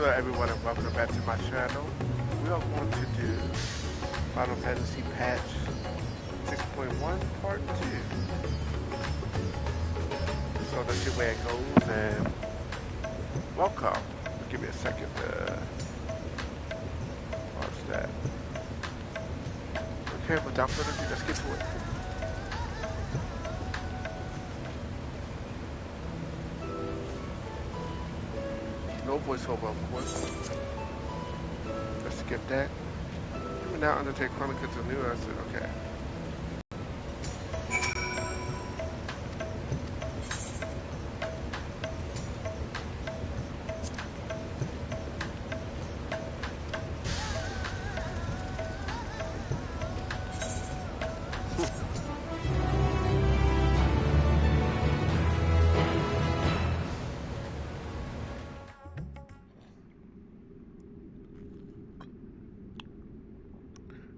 Hello everyone and welcome back to my channel. We are going to do Final Fantasy Patch 6.1 Part 2. So let's see where it goes and welcome. Give me a second to watch that. Okay, without further ado, let's get to it. No voiceover, of course. Let's skip that. You will now undertake Chronicles of New. I said, okay.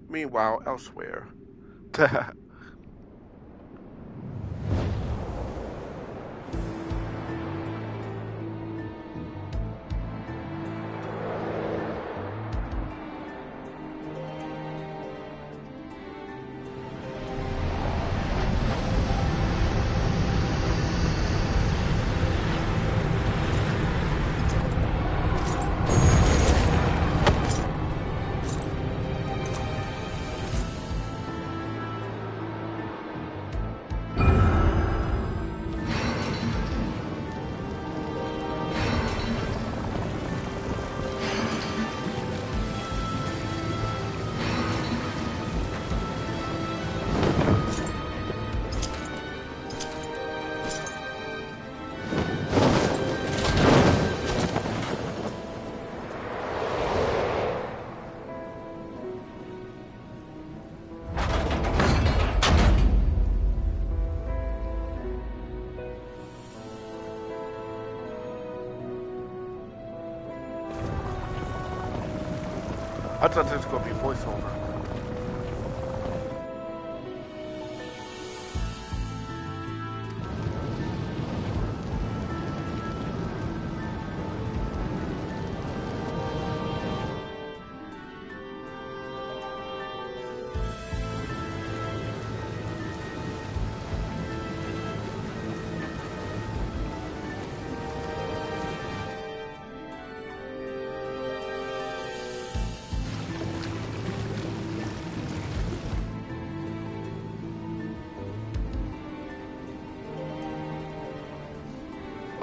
Meanwhile, elsewhere. I thought this was going to be voiceover.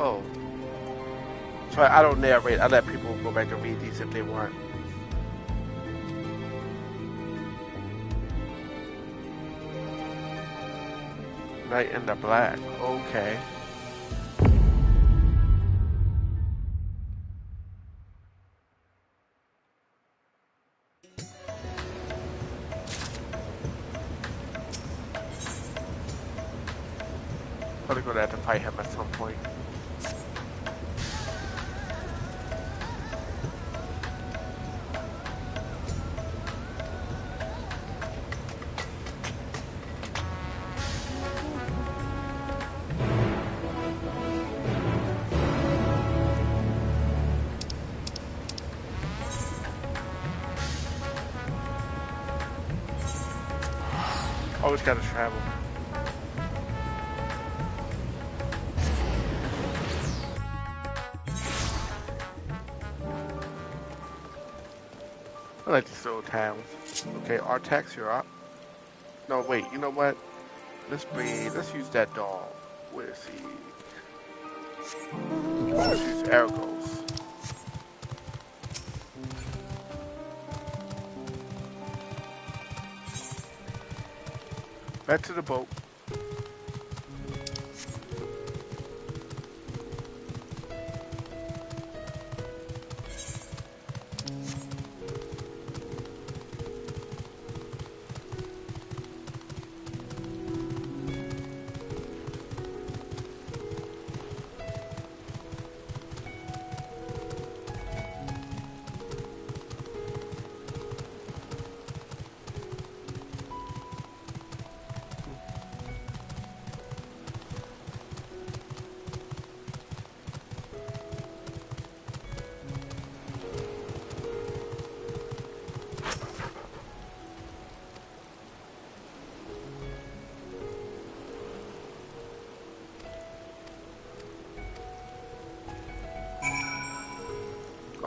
Oh. So I don't narrate. I let people go back and read these if they want. Night in the Black. Okay. Probably gonna have to fight him at some point. Always gotta travel. I like these little towns. Okay, Artax, you're up. No, wait, you know what? Let's use that doll. Where is he? Let's use Argos. Back to the boat.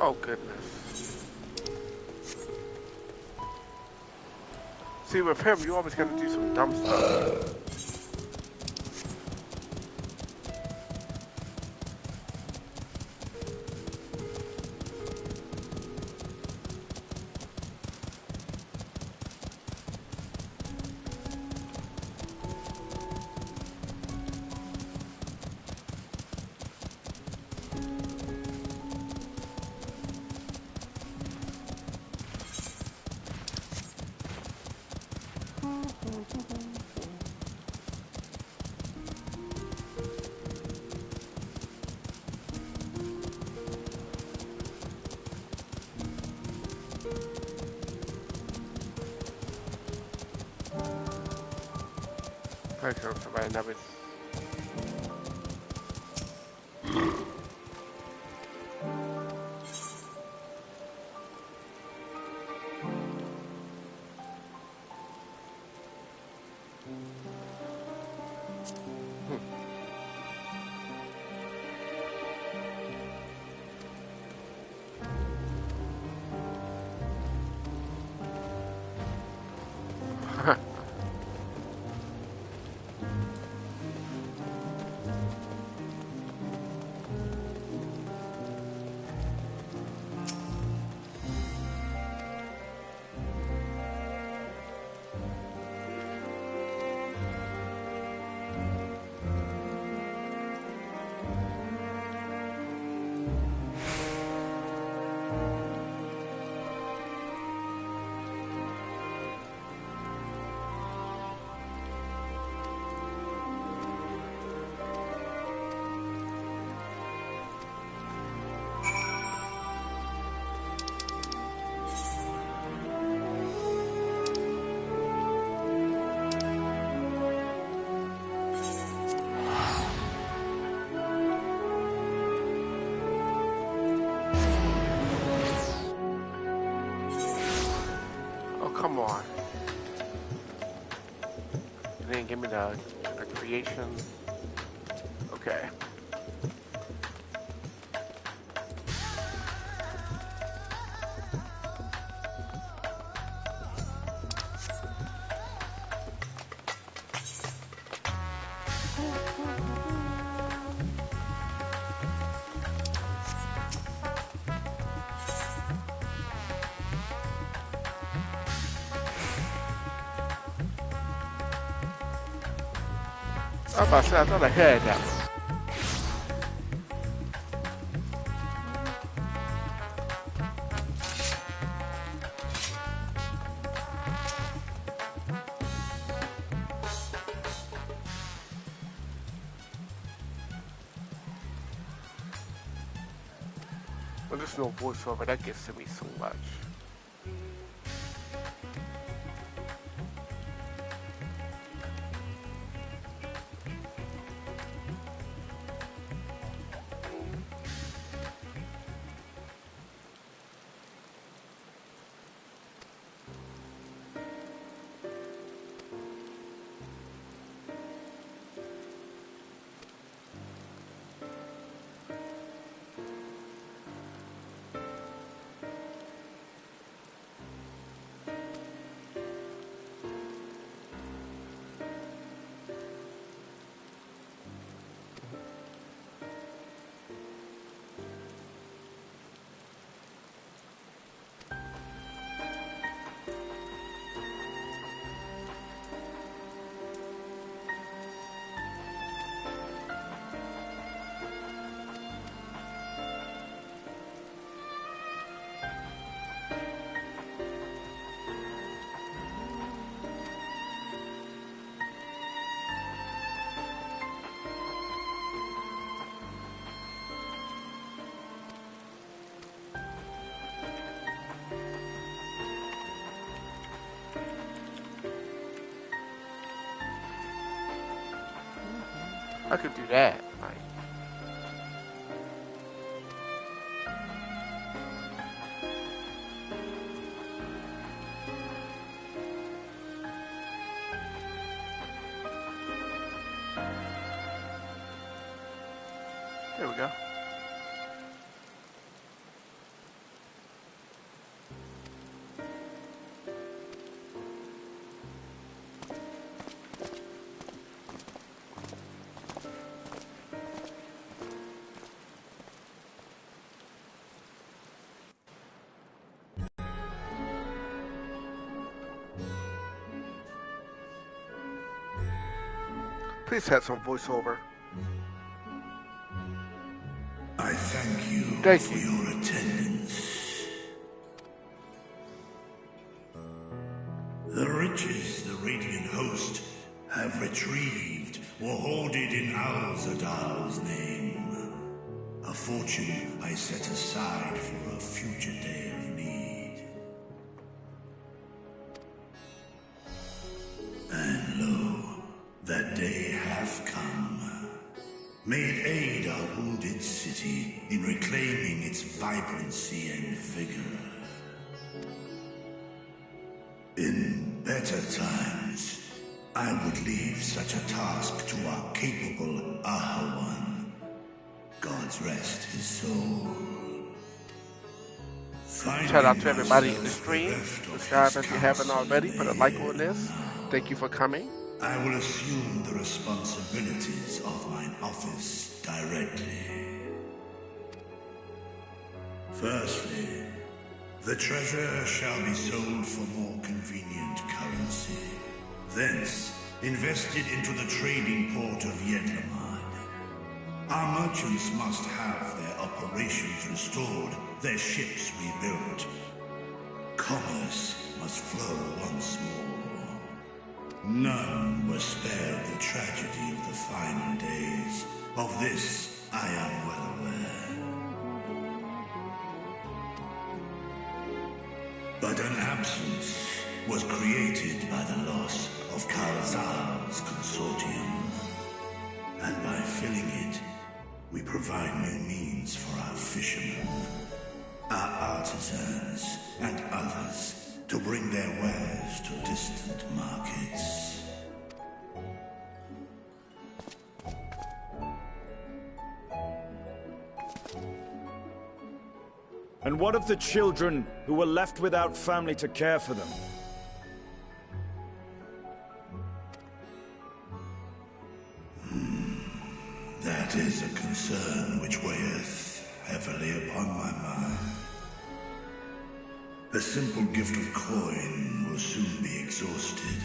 Oh, goodness. See, with him, you always gotta do some dumb stuff. Okay, so right now it's... Oh, come on. You didn't give me the creation. Okay. I was about to say, I thought I had that one. Well, there's no voiceover, that gets to me so much. I could do that. Like, there we go. Please have some voiceover. I thank you for your attendance. The riches the Radiant Host have retrieved were hoarded in Al-Zadal's name. A fortune I set aside for a future day of need. And lo, that day hath come. May it aid our wounded city in reclaiming its vibrancy and vigor. In better times, I would leave such a task to our capable Ahawan. God's rest his soul. Shout out to everybody in the stream. Subscribe if you haven't already. Put a like on this. Thank you for coming. I will assume the responsibilities of mine office directly. Firstly, the treasure shall be sold for more convenient currency. Thence, invested into the trading port of Yedlamad. Our merchants must have their operations restored, their ships rebuilt. Commerce must flow once more. None were spared the tragedy of the final days. Of this, I am well aware. But an absence was created by the loss of Karazar's consortium. And by filling it, we provide new means for our fishermen, our artisans, and others to bring their wares to distant markets. And what of the children who were left without family to care for them? That is a concern which weigheth heavily upon my mind. A simple gift of coin will soon be exhausted,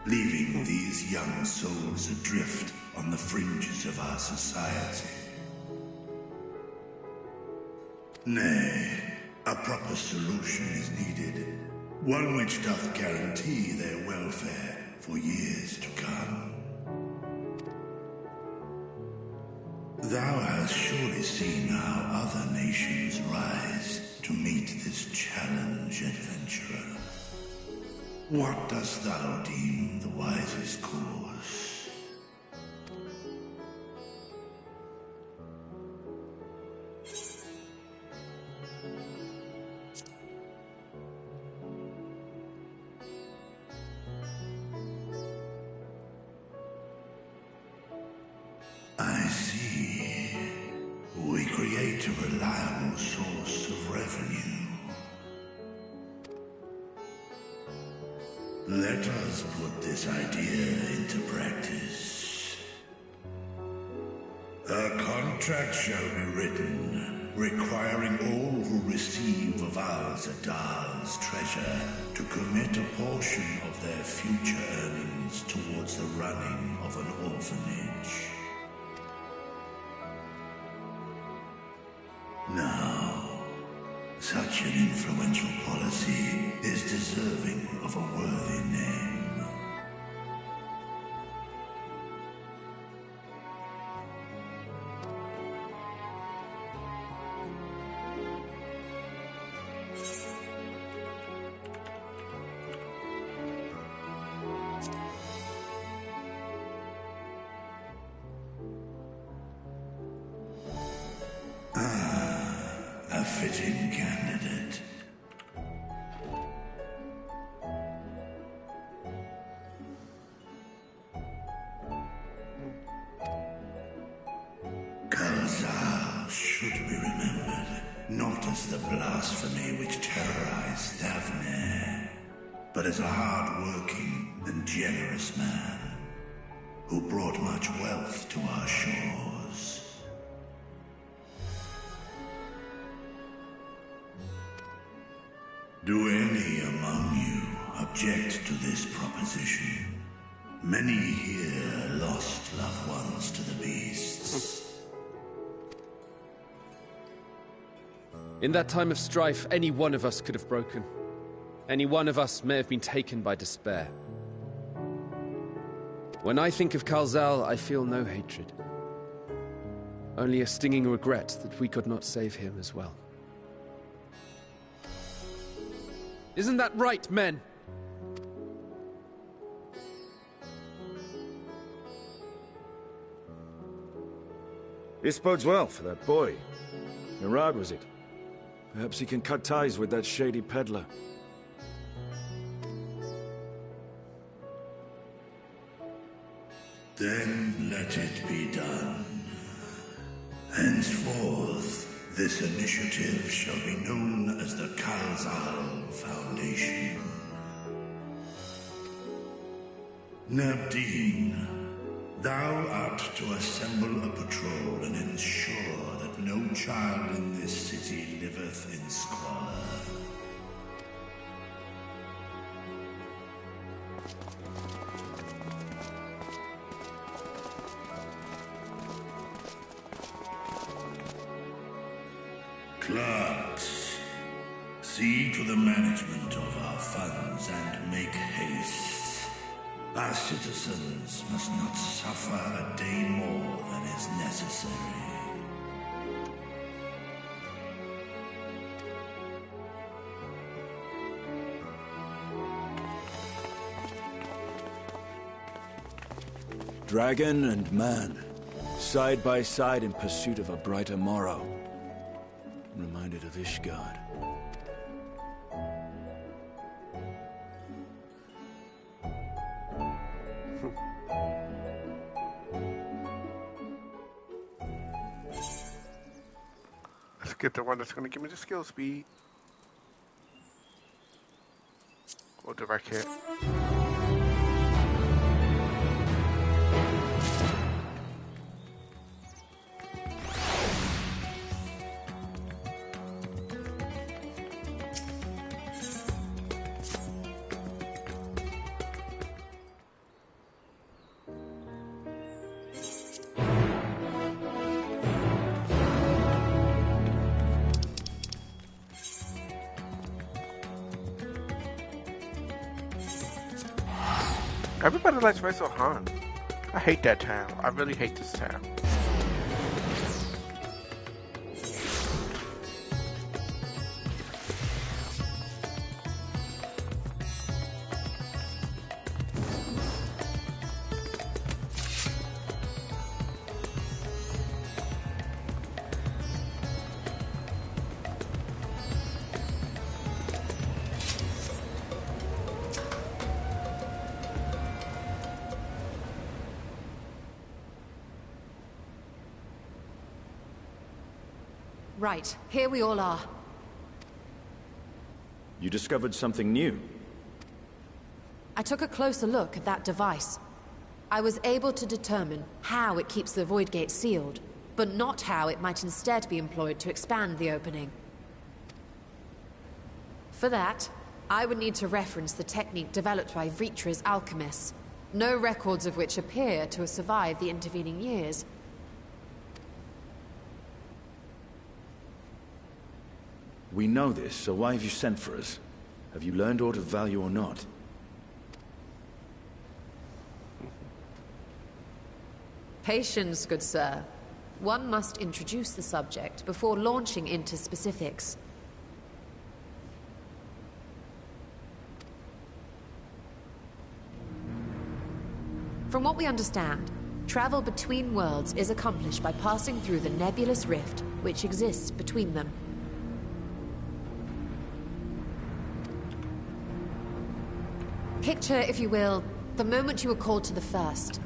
leaving these young souls adrift on the fringes of our society. Nay, a proper solution is needed, one which doth guarantee their welfare for years to come. Thou hast surely seen how other nations rise to meet this challenge, adventurer. What dost thou deem the wisest course? I see. We create a reliable source of revenue. Let us put this idea into practice. A contract shall be written, requiring all who receive of Al-Zadal's treasure to commit a portion of their future earnings towards the running of an orphanage. Now, such an influential policy is deserving of a worthy name. A fitting candidate. Karazar should be remembered, not as the blasphemy which terrorized Thavne, but as a hard-working and generous man who brought much wealth to our shores. Do any among you object to this proposition? Many here lost loved ones to the beasts. In that time of strife, any one of us could have broken. Any one of us may have been taken by despair. When I think of Kalzal, I feel no hatred. Only a stinging regret that we could not save him as well. Isn't that right, men? This bodes well for that boy. Murad, was it? Perhaps he can cut ties with that shady peddler. Then let it be done. Henceforth, this initiative shall be known as the Kalzal Foundation. Nabdeen, thou art to assemble a patrol and ensure that no child in this city liveth in squalor. Clerks, see to the management of our funds and make haste. Our citizens must not suffer a day more than is necessary. Dragon and man, side by side in pursuit of a brighter morrow. Reminded of Ishgard. Let's get the one that's going to give me the skill speed. Or direct hit. Everybody likes Resohan. I hate that town. I really hate this town. Right, here we all are. You discovered something new. I took a closer look at that device. I was able to determine how it keeps the Void Gate sealed, but not how it might instead be employed to expand the opening. For that, I would need to reference the technique developed by Vritra's alchemists, no records of which appear to have survived the intervening years. We know this, so why have you sent for us? Have you learned aught of value or not? Patience, good sir. One must introduce the subject before launching into specifics. From what we understand, travel between worlds is accomplished by passing through the nebulous rift which exists between them. Picture, if you will, the moment you were called to the first.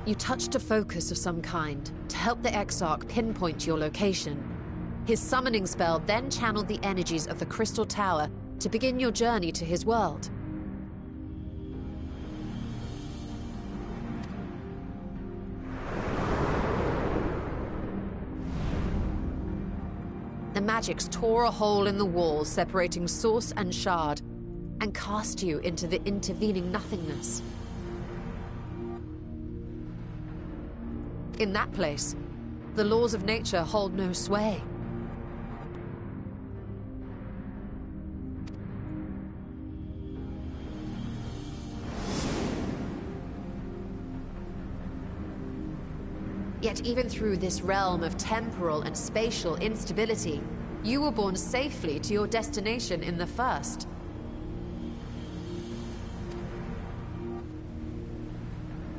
You touched a focus of some kind to help the Exarch pinpoint your location. His summoning spell then channeled the energies of the Crystal Tower to begin your journey to his world. the magics tore a hole in the wall separating source and shard, and cast you into the intervening nothingness. In that place, the laws of nature hold no sway. Yet even through this realm of temporal and spatial instability, you were borne safely to your destination in the first.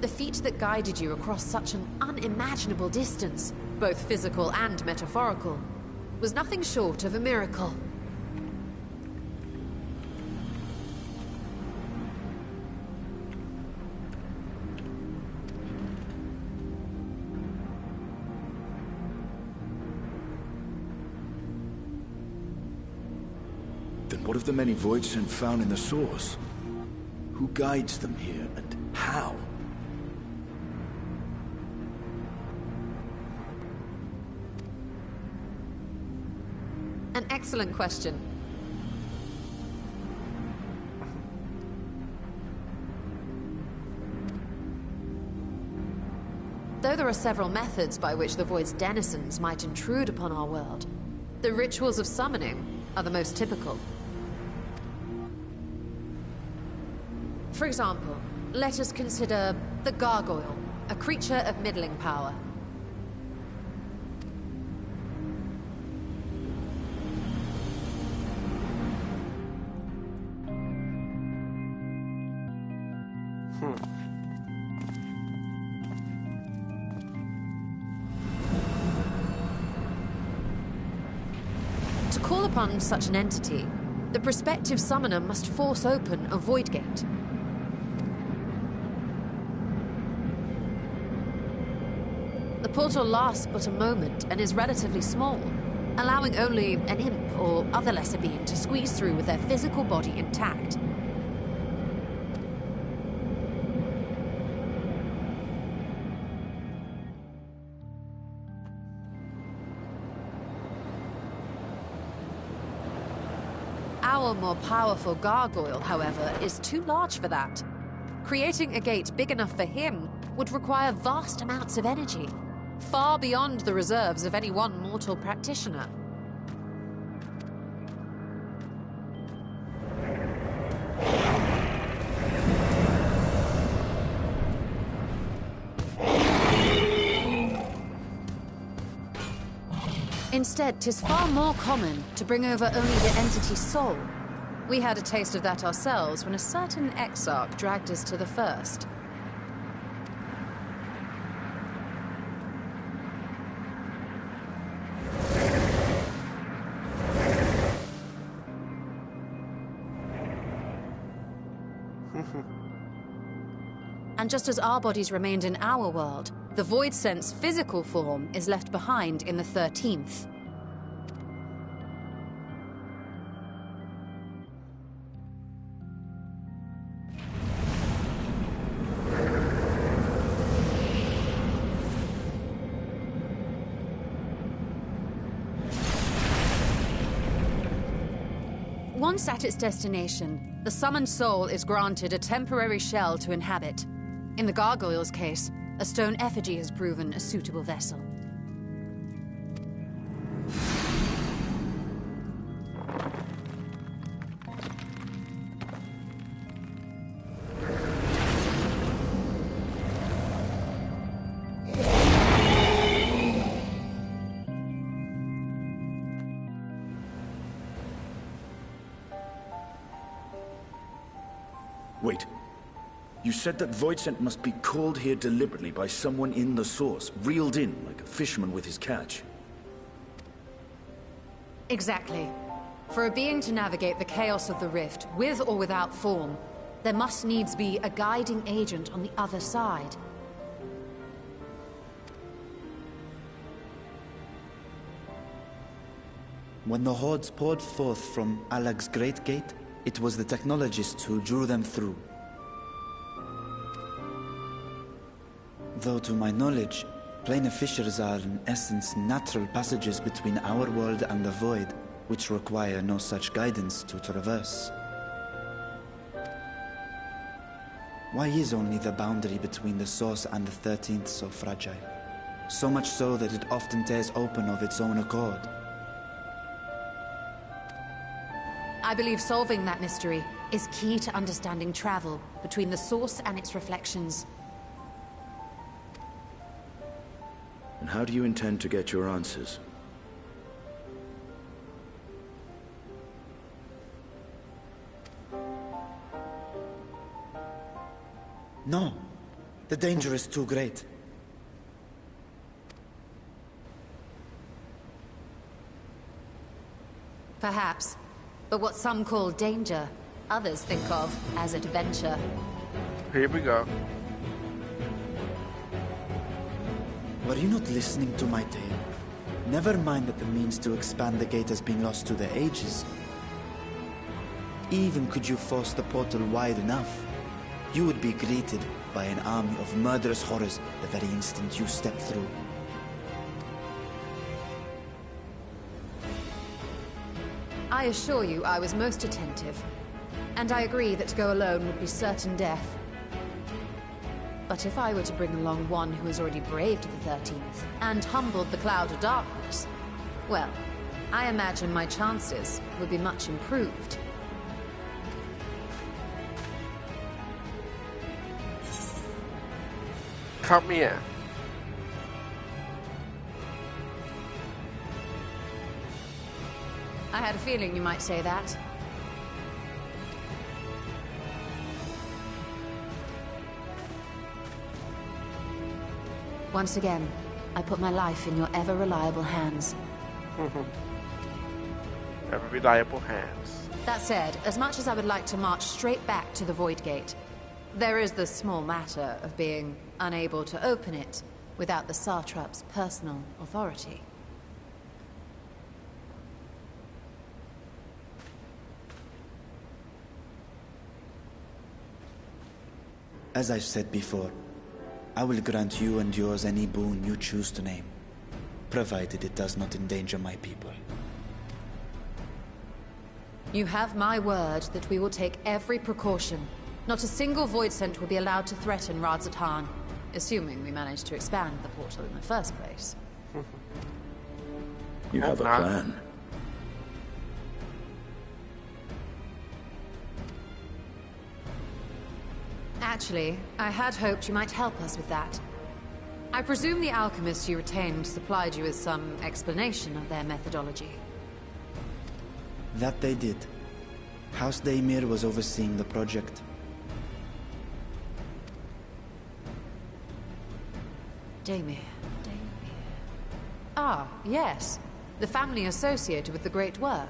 The feat that guided you across such an unimaginable distance, both physical and metaphorical, was nothing short of a miracle. Then what of the many void scent found in the source? Who guides them here, and how? An excellent question. Though there are several methods by which the Void's denizens might intrude upon our world, the rituals of summoning are the most typical. For example, let us consider the Gargoyle, a creature of middling power. To call upon such an entity, the prospective summoner must force open a void gate. The portal lasts but a moment and is relatively small, allowing only an imp or other lesser being to squeeze through with their physical body intact. Our more powerful gargoyle, however, is too large for that. Creating a gate big enough for him would require vast amounts of energy, far beyond the reserves of any one mortal practitioner. Instead, 'tis far more common to bring over only the entity's soul. We had a taste of that ourselves when a certain exarch dragged us to the first. And just as our bodies remained in our world, the Void Scent's physical form is left behind in the 13th. Once at its destination, the summoned soul is granted a temporary shell to inhabit. In the gargoyle's case, a stone effigy has proven a suitable vessel. Wait. You said that Void Scent must be called here deliberately by someone in the source, reeled in like a fisherman with his catch. Exactly. For a being to navigate the chaos of the rift, with or without form, there must needs be a guiding agent on the other side. When the hordes poured forth from Alag's Great Gate, it was the technologists who drew them through. Though to my knowledge, Planar fissures are, in essence, natural passages between our world and the void, which require no such guidance to traverse. Why is only the boundary between the source and the 13th so fragile? So much so that it often tears open of its own accord. I believe solving that mystery is key to understanding travel between the source and its reflections. And how do you intend to get your answers? No. The danger is too great. Perhaps. But what some call danger, others think of as adventure. Here we go. Were you not listening to my tale? Never mind that the means to expand the gate has been lost to the ages. Even could you force the portal wide enough, you would be greeted by an army of murderous horrors the very instant you step through. I assure you I was most attentive, and I agree that to go alone would be certain death. But if I were to bring along one who has already braved the 13th, and humbled the Cloud of Darkness, well, I imagine my chances would be much improved. Count me in. I had a feeling you might say that. Once again, I put my life in your ever-reliable hands. Ever reliable hands. That said, as much as I would like to march straight back to the Void Gate, there is the small matter of being unable to open it without the Satrap's personal authority. As I've said before, I will grant you and yours any boon you choose to name, provided it does not endanger my people. You have my word that we will take every precaution. Not a single void scent will be allowed to threaten Radzatan, assuming we manage to expand the portal in the first place. You have a plan. Actually, I had hoped you might help us with that. I presume the alchemists you retained supplied you with some explanation of their methodology. That they did. House Daemir was overseeing the project. Daemir. Ah, yes. The family associated with the great work.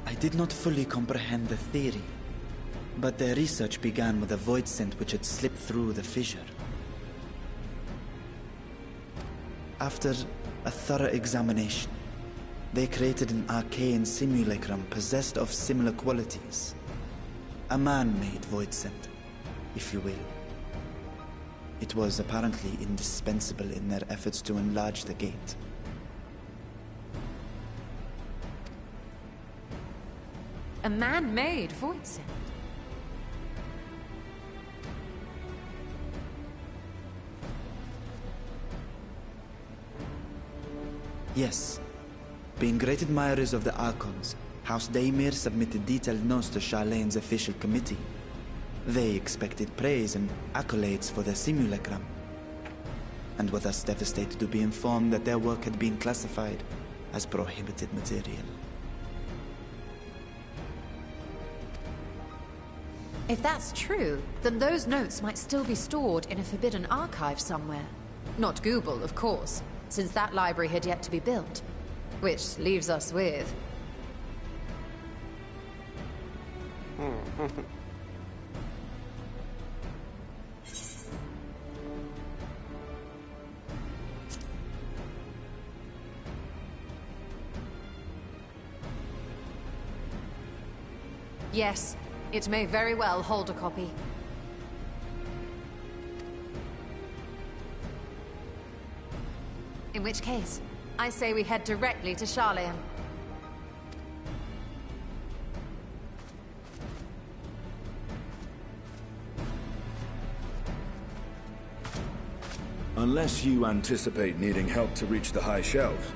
I did not fully comprehend the theory, but their research began with a void scent which had slipped through the fissure. After a thorough examination, they created an arcane simulacrum possessed of similar qualities. A man-made void scent, if you will. It was apparently indispensable in their efforts to enlarge the gate. A man-made void scent. Yes. Being great admirers of the Archons, House Daemir submitted detailed notes to Charlene's official committee. They expected praise and accolades for their simulacrum, and were thus devastated to be informed that their work had been classified as prohibited material. If that's true, then those notes might still be stored in a forbidden archive somewhere. Not Google, of course, since that library had yet to be built. Which leaves us with... Yes, it may very well hold a copy. In which case, I say we head directly to Scions. Unless you anticipate needing help to reach the high shelves,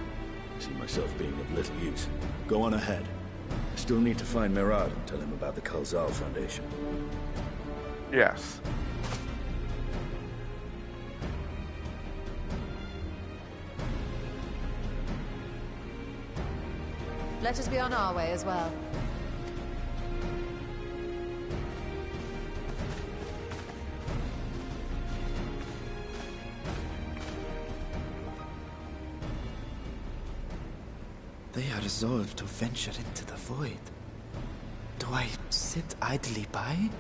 I see myself being of little use. Go on ahead. I still need to find Mirad and tell him about the Khalzal Foundation. Yes. Let us be on our way as well. They are resolved to venture into the void. Do I sit idly by?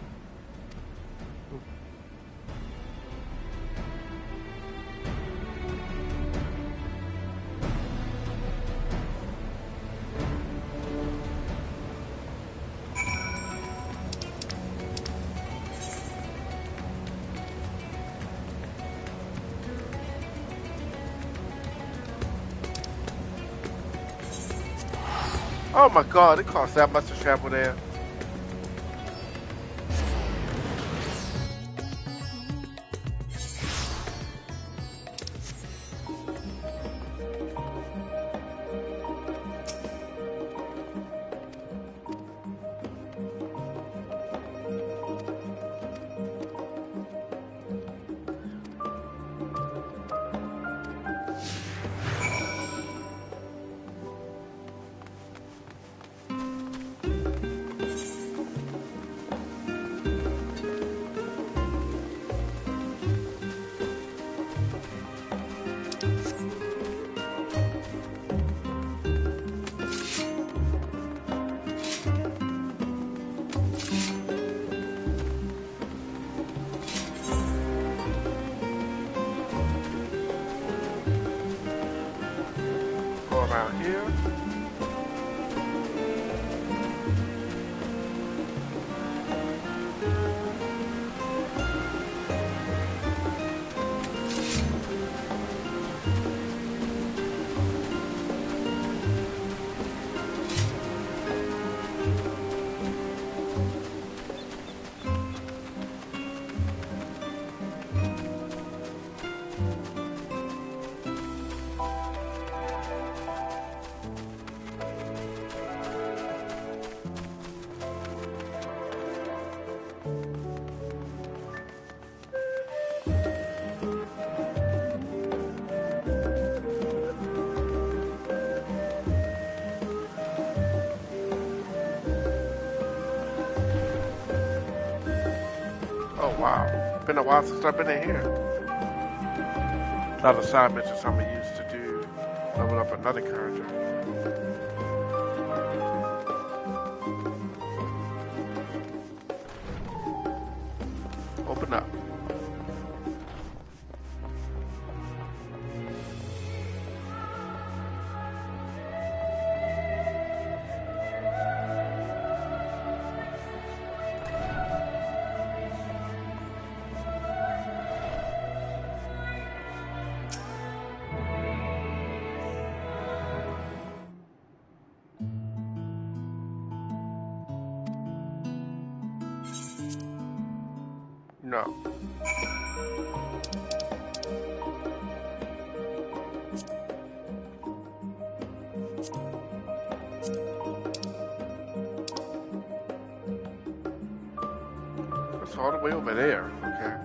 Oh my god, it costs that much to travel there. Around here. Oh wow, it's been a while since I've been in here. A lot of side missions I'm used to do. Level up another character. Open up. No. It's all the way over there. Okay.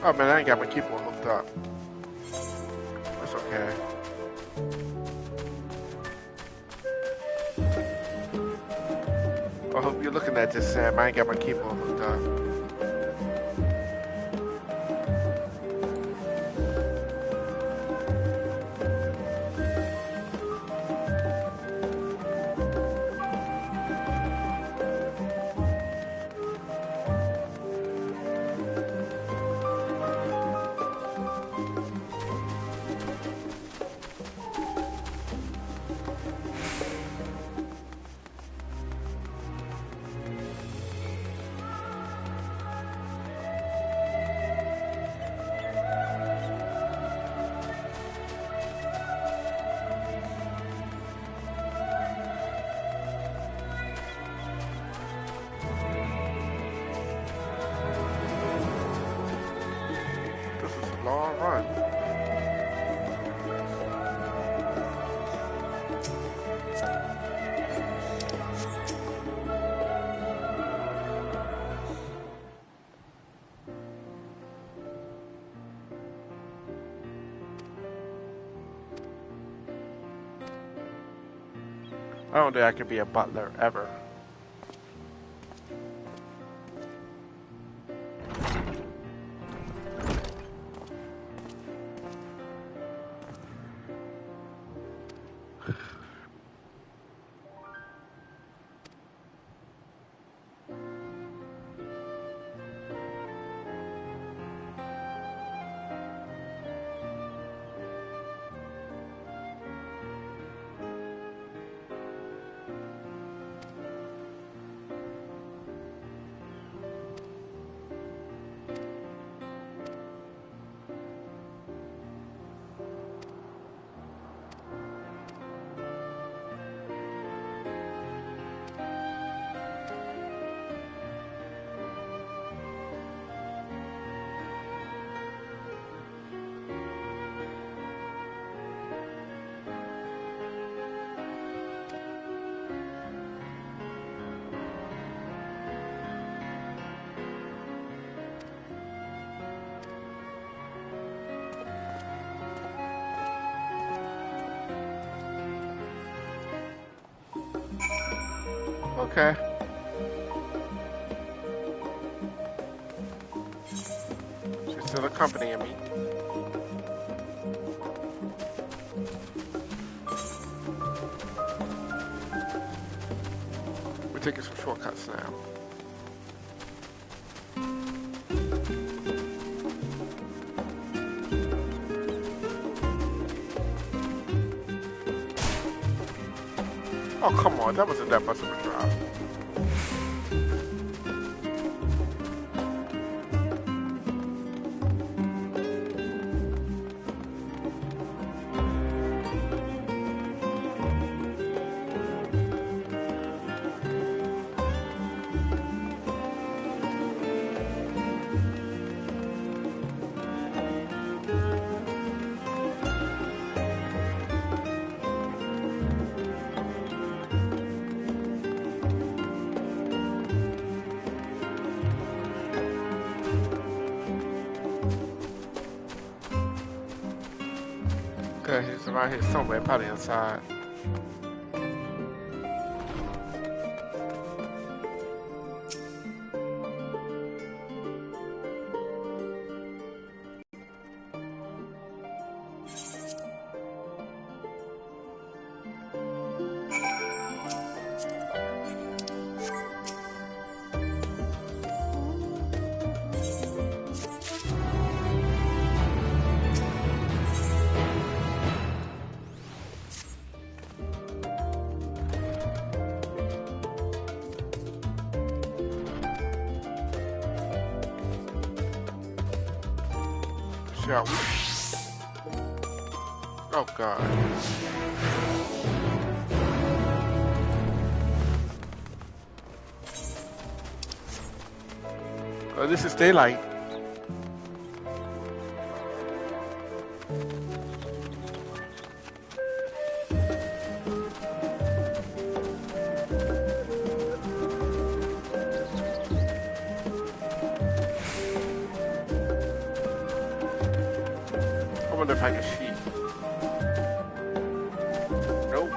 Oh man, I ain't got my keyboard hooked up. That's okay. I hope you're looking at this, Sam. I ain't got my keyboard hooked up. Long run. I don't think I could be a butler ever. Okay. She's still accompanying me. We're taking some shortcuts now. Oh, come on. That wasn't that much of a drop. He's around here somewhere, probably inside. Shall we? Oh God. Oh, this is daylight. wonder if I can see. Nope.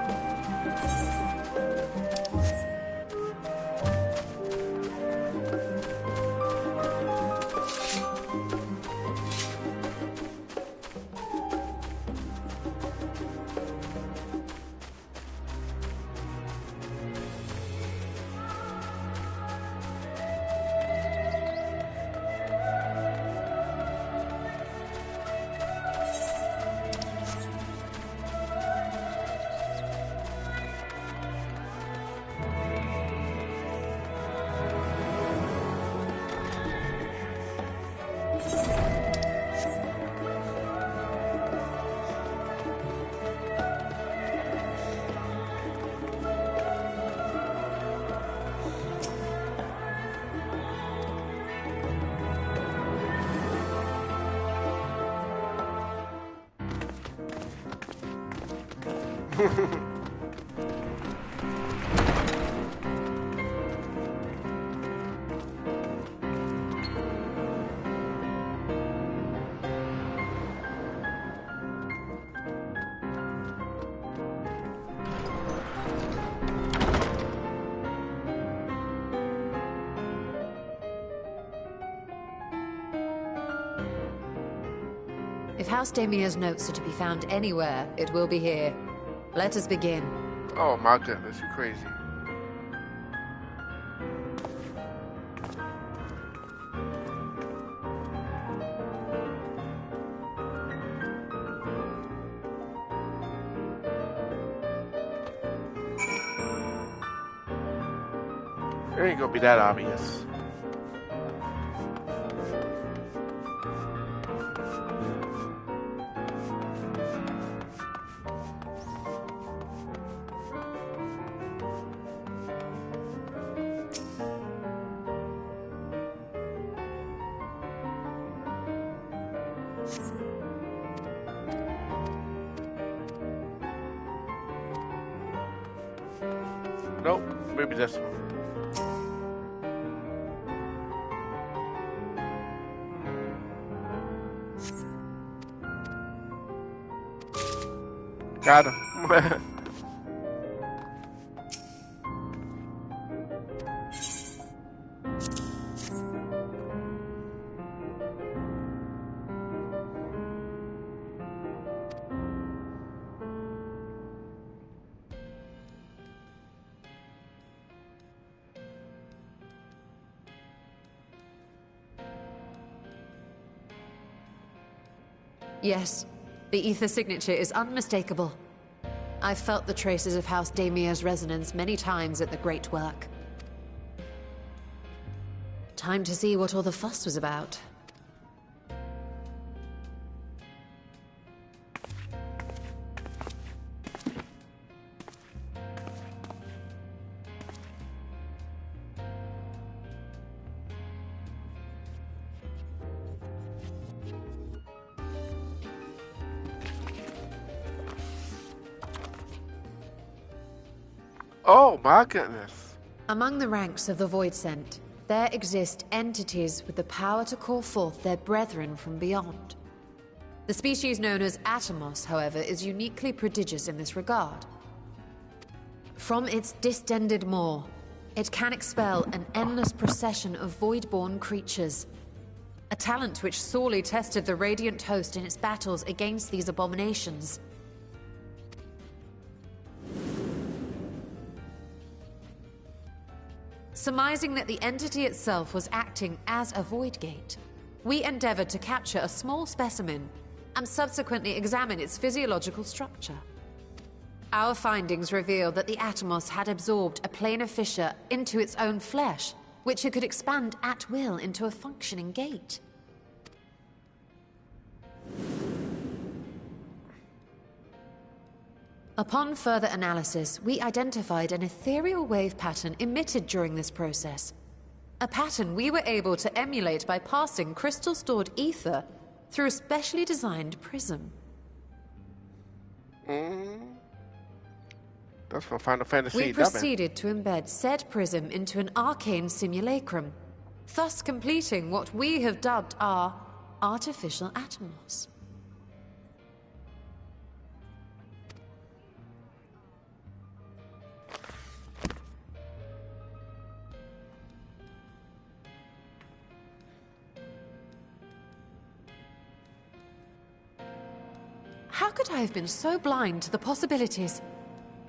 If House Damia's notes are to be found anywhere, it will be here. Let us begin. Oh my goodness, you're crazy. It ain't gonna be that obvious. Nope, maybe this one. Got him. Yes, the ether signature is unmistakable. I've felt the traces of House Damia's resonance many times at the Great Work. Time to see what all the fuss was about. Oh my goodness. Among the ranks of the Voidsent, there exist entities with the power to call forth their brethren from beyond. The species known as Atomos, however, is uniquely prodigious in this regard. From its distended maw, it can expel an endless procession of void-born creatures. A talent which sorely tested the Radiant Host in its battles against these abominations. Surmising that the entity itself was acting as a void gate, we endeavored to capture a small specimen and subsequently examine its physiological structure. Our findings revealed that the Atomos had absorbed a planar fissure into its own flesh, which it could expand at will into a functioning gate. Upon further analysis, we identified an ethereal wave pattern emitted during this process. A pattern we were able to emulate by passing crystal-stored ether through a specially designed prism. That's from Final Fantasy We VII. proceeded to embed said prism into an arcane simulacrum, thus completing what we have dubbed our artificial Atomos. How could I have been so blind to the possibilities?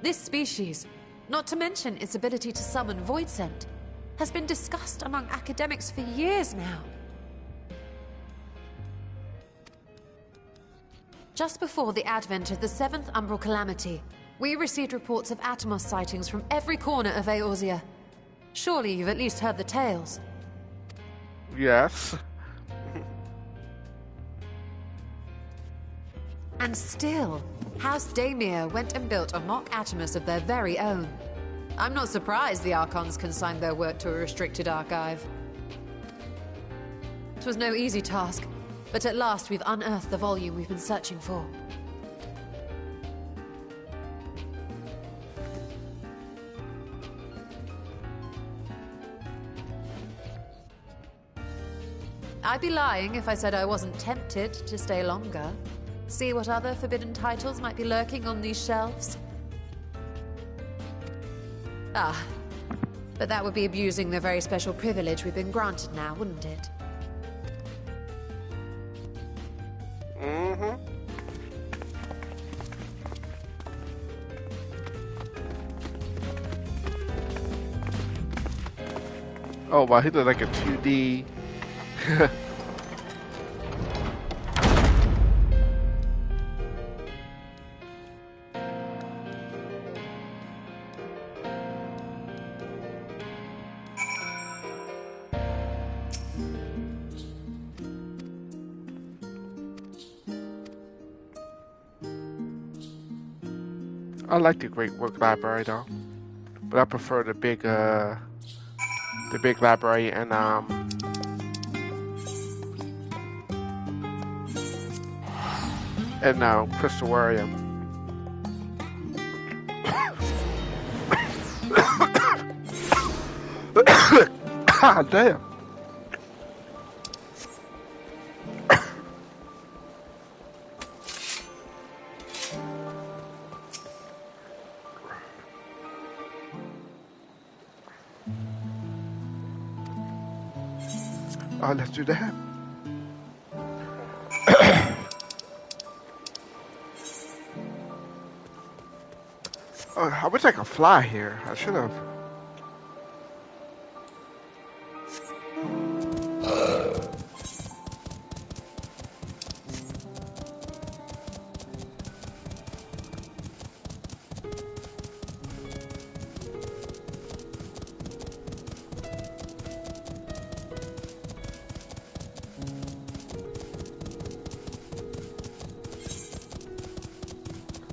This species, not to mention its ability to summon void scent, has been discussed among academics for years now. Just before the advent of the 7th Umbral Calamity, we received reports of Atomos sightings from every corner of Eorzea. Surely you've at least heard the tales. Yes. And still, House Daemir went and built a mock Atomos of their very own. I'm not surprised the Archons consigned their work to a restricted archive. It was no easy task, but at last we've unearthed the volume we've been searching for. I'd be lying if I said I wasn't tempted to stay longer. See what other forbidden titles might be lurking on these shelves. Ah, but that would be abusing the very special privilege we've been granted now, wouldn't it? Mm-hmm. Oh wow, he did like a 2D. I like the Great Work Library though, but I prefer the big library and Crystalarium. God damn. Oh, let's do that. Oh, I wish I could fly here. I should have.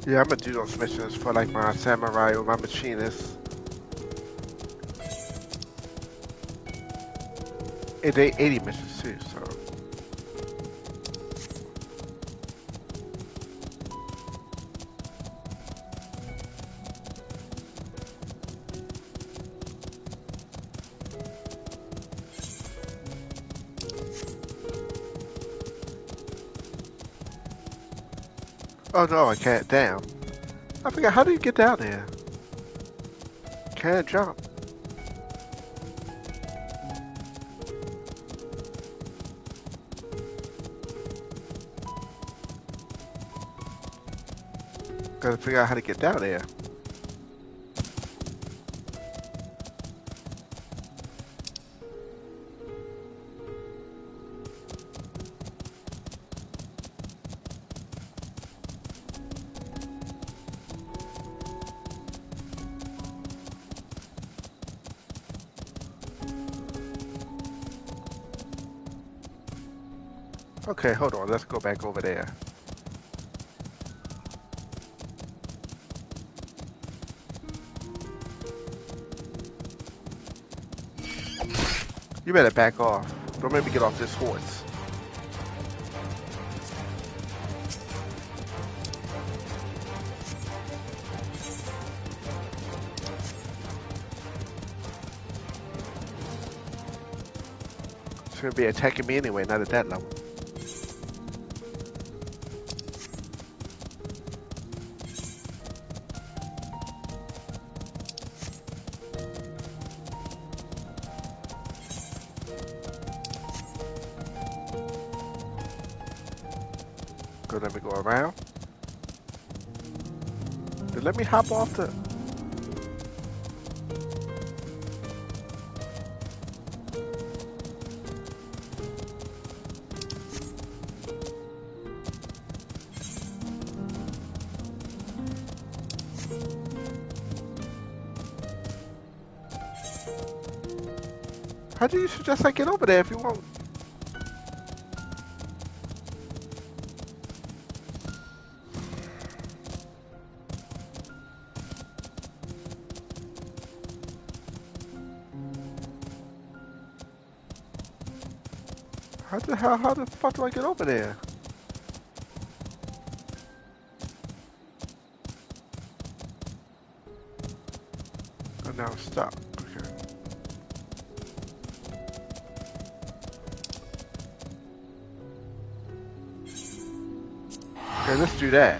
Yeah, I'm gonna do those missions for like my samurai or my machinist. They 80 missions too, so. Oh no, I can't. Damn. I forgot, how do you get down there? Can't jump. Gotta figure out how to get down there. Okay, hold on. Let's go back over there. You better back off. Don't make me get off this horse. It's gonna be attacking me anyway, not at that level. Let me go around. Let me hop off the... How do you suggest I get over there if you won't? How the fuck do I get over there? Oh, now it's stuck. Okay. Okay, let's do that.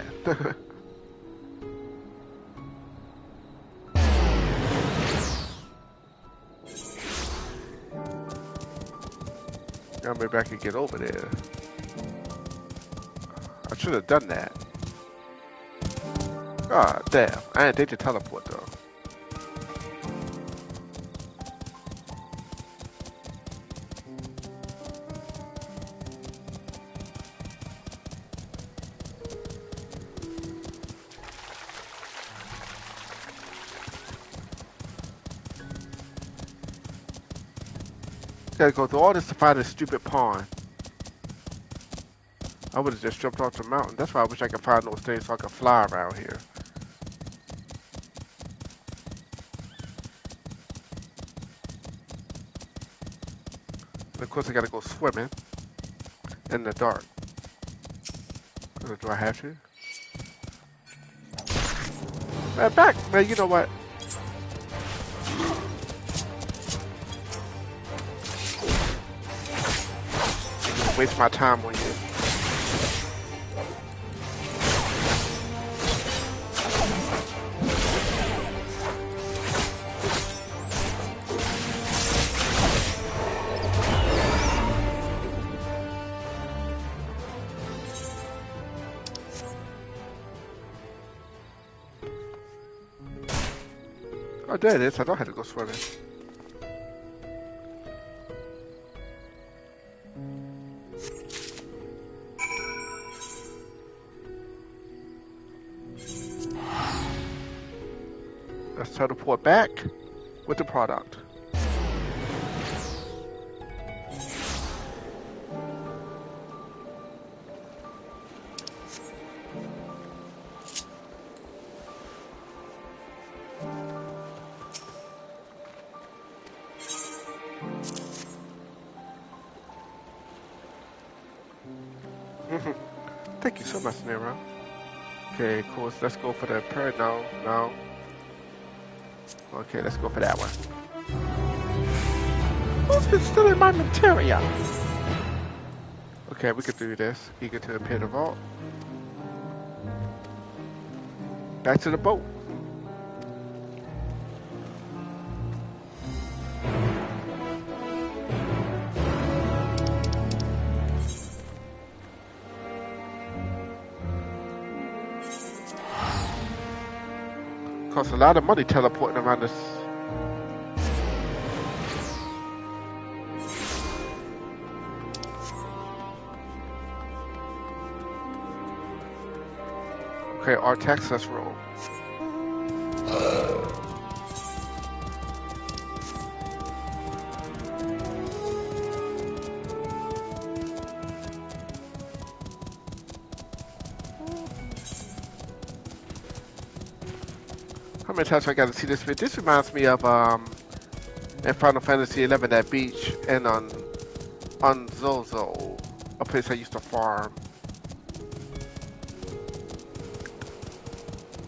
Now maybe I can get over there. I should have done that. Ah, damn. I didn't think to teleport though. Gotta go through all this to find this stupid pond. I would have just jumped off the mountain. That's why I wish I could find those things so I could fly around here. And of course I gotta go swimming in the dark. Do I have to? Man, back! Man, you know what? Waste my time on you. Oh, there it is. I don't have to go swimming. Let's teleport back with the product. Thank you so much, Nero. Okay, cool. So let's go for the bird. No. Okay, let's go for that one. Who's been stealing my materia? Okay, we could do this. Eager to appear the vault. Back to the boat. Costs a lot of money teleporting around this. Okay, our Texas roll. How many times I got to see this video? This reminds me of in Final Fantasy XI, that beach, and on Zozo, a place I used to farm.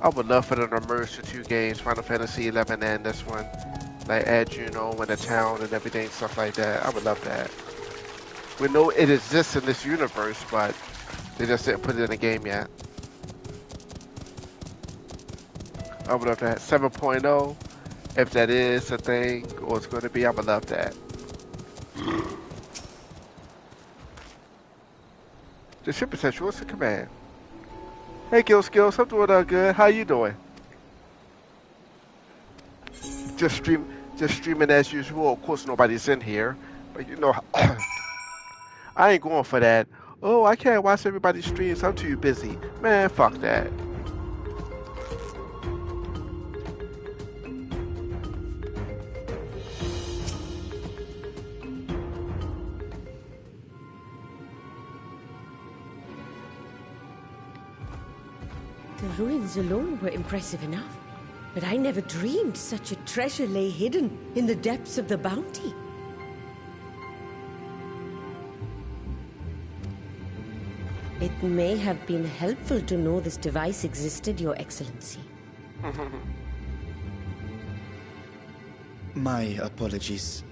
I would love for them to merge the two games, Final Fantasy XI and this one, like add Juno and the town and everything, stuff like that. I would love that. We know it exists in this universe, but they just didn't put it in the game yet. I would love that. 7.0, if that is a thing, or it's going to be, I would love that. The ship essential, what's the command? Hey, Skills, I'm doing good. How you doing? just streaming as usual. Of course, nobody's in here, but you know, I ain't going for that. Oh, I can't watch everybody's streams. I'm too busy. Man, fuck that. The ruins alone were impressive enough, but I never dreamed such a treasure lay hidden in the depths of the bounty. It may have been helpful to know this device existed, Your Excellency. My apologies.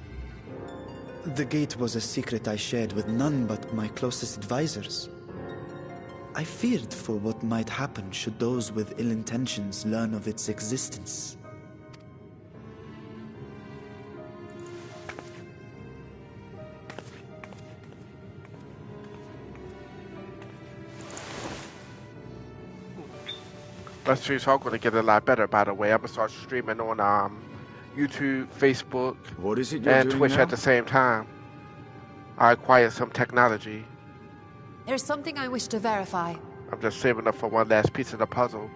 The gate was a secret I shared with none but my closest advisors. I feared for what might happen should those with ill intentions learn of its existence. My streams are going to get a lot better, by the way. I'm going to start streaming on YouTube, Facebook, What is it you're and doing Twitch now? at the same time. I acquired some technology. There's something I wish to verify. I'm just saving up for one last piece of the puzzle.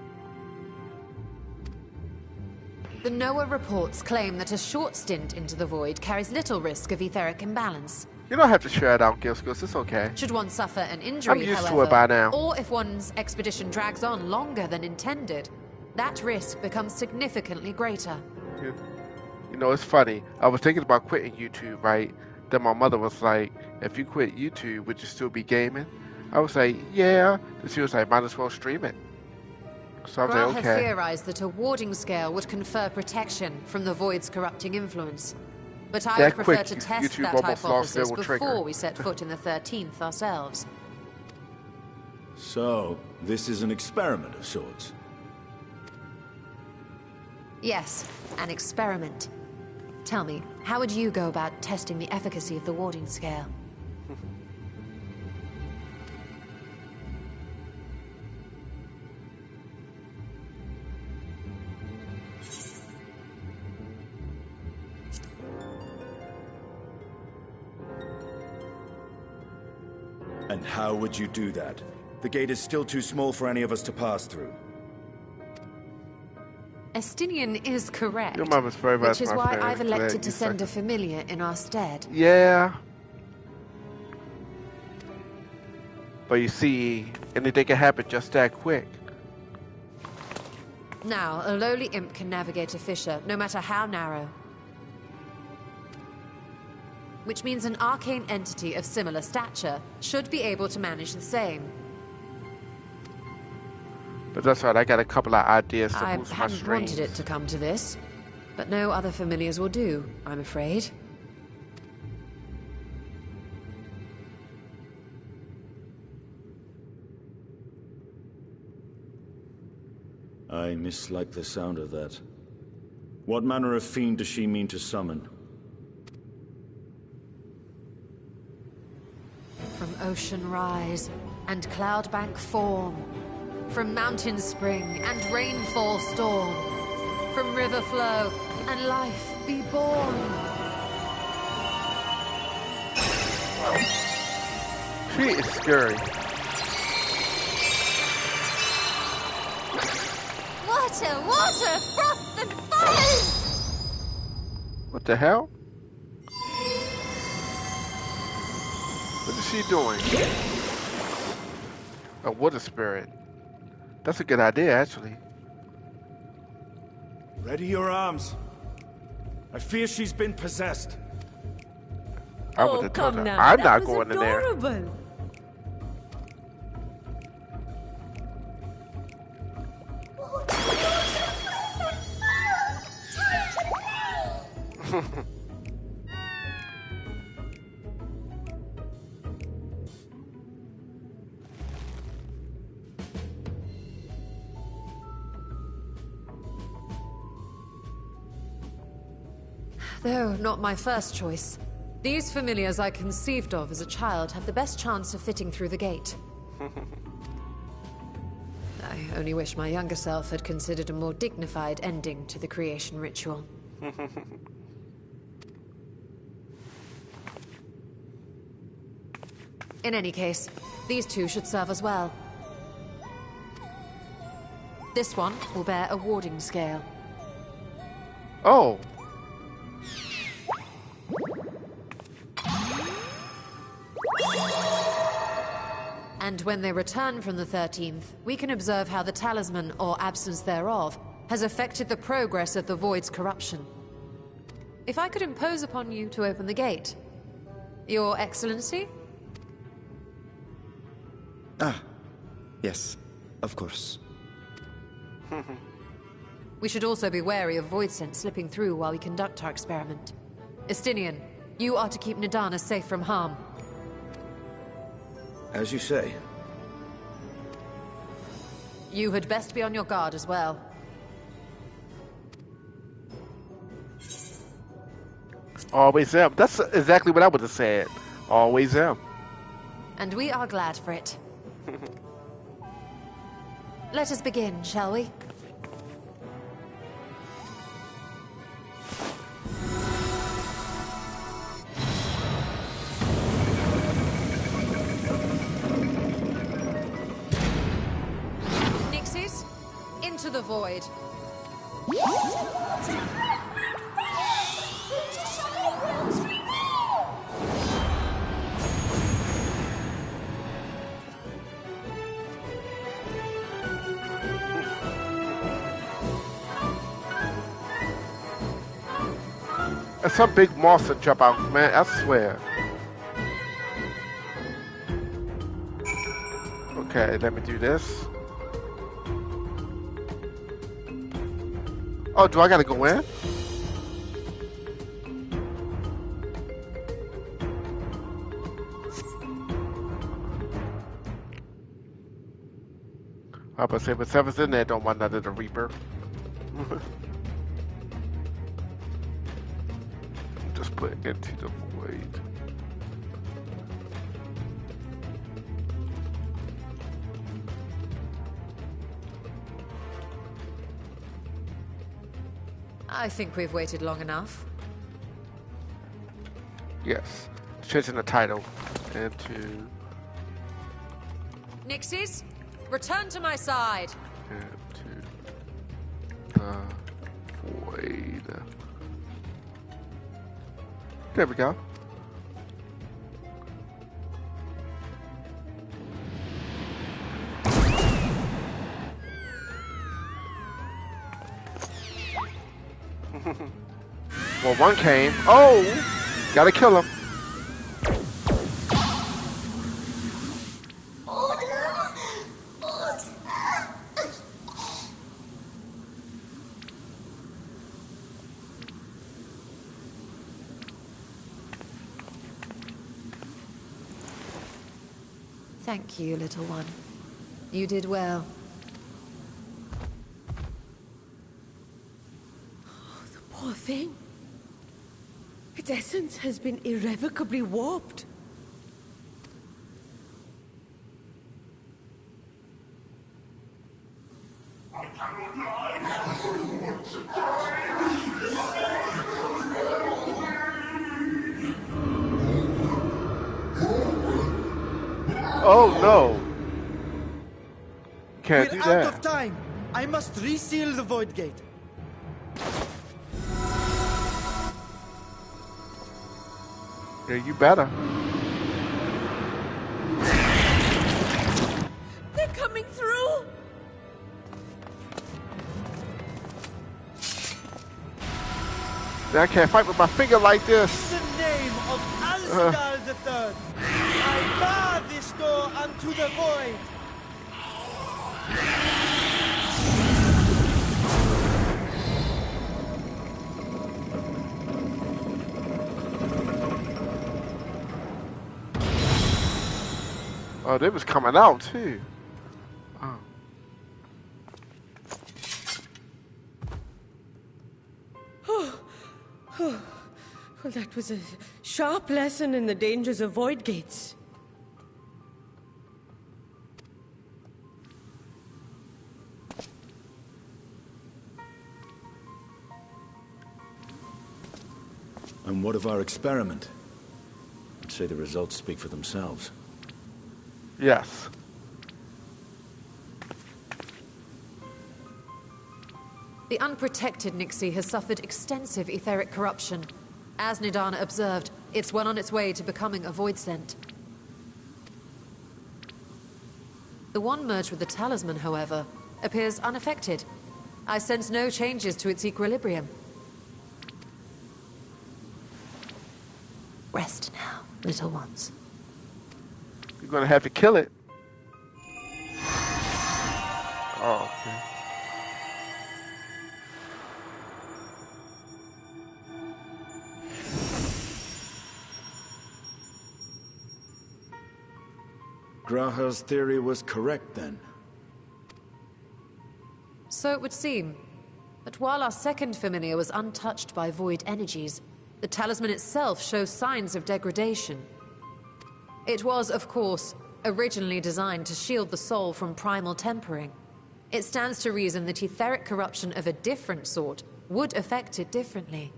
The NOAA reports claim that a short stint into the void carries little risk of etheric imbalance. You don't have to share it out, Gilskis. It's okay. Should one suffer an injury, I'm used to however, it by now. or if one's expedition drags on longer than intended, that risk becomes significantly greater. You know, it's funny. I was thinking about quitting YouTube, right? Then my mother was like, if you quit YouTube, would you still be gaming? I was like, yeah. And she was like, might as well stream it. So I was Gra like, has okay. theorized that a warding scale would confer protection from the void's corrupting influence. But I That would prefer quick, to test YouTube that almost lost hypothesis their before trigger. we set foot in the 13th ourselves. So, this is an experiment of sorts. Yes, an experiment. Tell me, how would you go about testing the efficacy of the warding scale? And how would you do that? The gate is still too small for any of us to pass through. Estinian is correct. Your mother's very much which is my why friend. I've elected Glad to you send a second. familiar in our stead. Yeah. But you see, anything can happen just that quick. Now, a lowly imp can navigate a fissure, no matter how narrow. Which means an arcane entity of similar stature should be able to manage the same. But that's right, I got a couple of ideas to I boost my hadn't streams. wanted it to come to this, but no other familiars will do, I'm afraid. I mislike the sound of that. What manner of fiend does she mean to summon? From ocean rise and cloudbank form, from mountain spring and rainfall storm, from river flow and life be born. She is scary. Water, water, froth and fire! What the hell? What is she doing? A water spirit. That's a good idea, actually. Ready your arms. I fear she's been possessed. I would Oh, have told come her. now. I'm that not was going in there. adorable. Though not my first choice. These familiars I conceived of as a child had the best chance of fitting through the gate. I only wish my younger self had considered a more dignified ending to the creation ritual. In any case, these two should serve as well. This one will bear a warding scale. Oh. And when they return from the 13th, we can observe how the talisman, or absence thereof, has affected the progress of the Void's corruption. If I could impose upon you to open the gate. Your Excellency? Ah, yes, of course. We should also be wary of void scent slipping through while we conduct our experiment. Estinian, you are to keep Nidana safe from harm. As you say. You had best be on your guard as well. Always am. That's exactly what I would have said. Always am. And we are glad for it. Let us begin, shall we? Nixies, into the void. And some big monster jump out, man, I swear. Okay, let me do this. Oh, do I gotta go in? I was say, but whoever's in there don't want none of the Reaper. Just put it into the void. I think we've waited long enough. Yes. Changing the title into... Nixies, return to my side. Into the void. There we go. Well, one came. Oh! Gotta kill him. Thank you, little one. You did well. Oh, the poor thing. Its essence has been irrevocably warped. Oh no! Can't do We're that. out of time. I must reseal the void gate. Yeah, you better. They're coming through! I can't fight with my finger like this. In the name of Alsdal III, I bar this door unto the void. Oh, they was coming out too. Oh. Well, that was a sharp lesson in the dangers of void gates. And what of our experiment? I'd say the results speak for themselves. Yes. The unprotected Nixie has suffered extensive etheric corruption. As Nidana observed, it's well on its way to becoming a void scent. The one merged with the talisman, however, appears unaffected. I sense no changes to its equilibrium. Rest now, little ones. You're gonna have to kill it. Oh, okay. Graha's theory was correct, then. So it would seem. But while our second familiar was untouched by void energies, the talisman itself shows signs of degradation. It was, of course, originally designed to shield the soul from primal tempering. It stands to reason that etheric corruption of a different sort would affect it differently.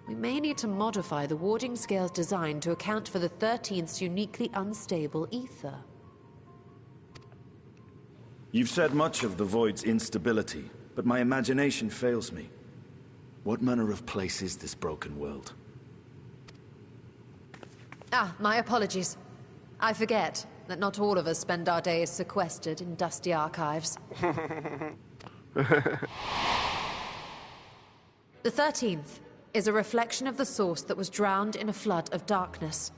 We may need to modify the warding scale's design to account for the 13th's uniquely unstable ether. You've said much of the Void's instability, but my imagination fails me. What manner of place is this broken world? Ah, my apologies. I forget that not all of us spend our days sequestered in dusty archives. The 13th is a reflection of the source that was drowned in a flood of darkness.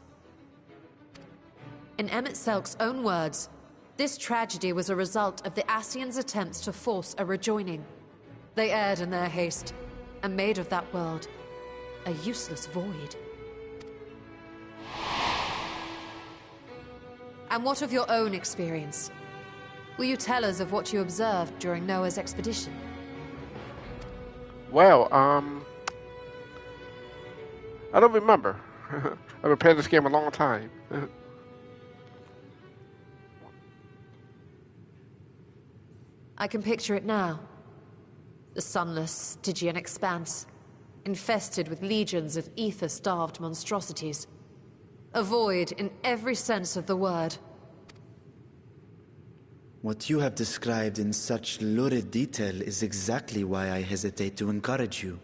In Emmett Selk's own words, this tragedy was a result of the Ascians' attempts to force a rejoining. They erred in their haste, and made of that world a useless void. And what of your own experience? Will you tell us of what you observed during Noah's expedition? Well, I don't remember. I've been playing this game a long time. I can picture it now. The sunless, Stygian expanse, infested with legions of ether-starved monstrosities. A void in every sense of the word. What you have described in such lurid detail is exactly why I hesitate to encourage you.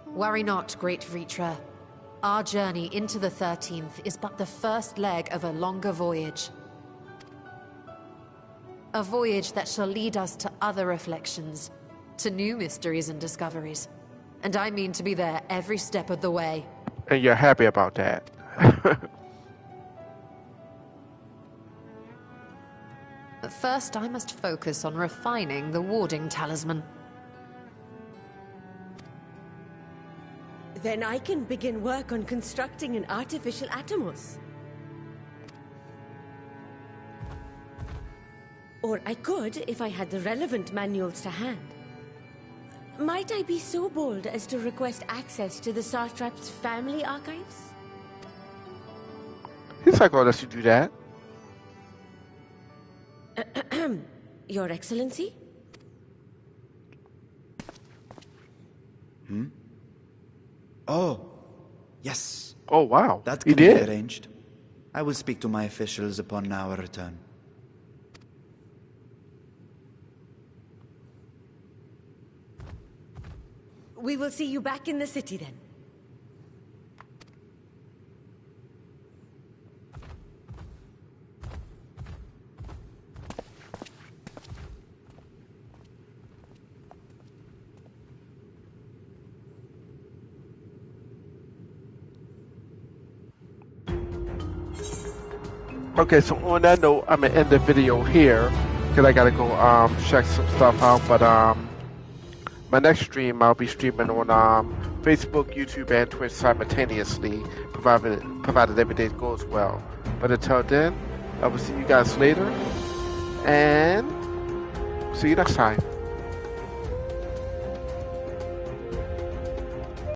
Worry not, great Vritra. Our journey into the 13th is but the first leg of a longer voyage. A voyage that shall lead us to other reflections, to new mysteries and discoveries. And I mean to be there every step of the way. And you're happy about that. But first I must focus on refining the warding talisman. Then I can begin work on constructing an artificial Atomos. Or I could, if I had the relevant manuals to hand. Might I be so bold as to request access to the Satrap's family archives? He's not going to let you do that. Your Excellency? Oh, yes. Oh, wow. That He can be did. arranged. I will speak to my officials upon our return. We will see you back in the city then. Okay, so on that note, I'm gonna end the video here because I gotta go check some stuff out. But my next stream I'll be streaming on Facebook, YouTube, and Twitch simultaneously, provided everything goes well. But until then, I will see you guys later, and see you next time.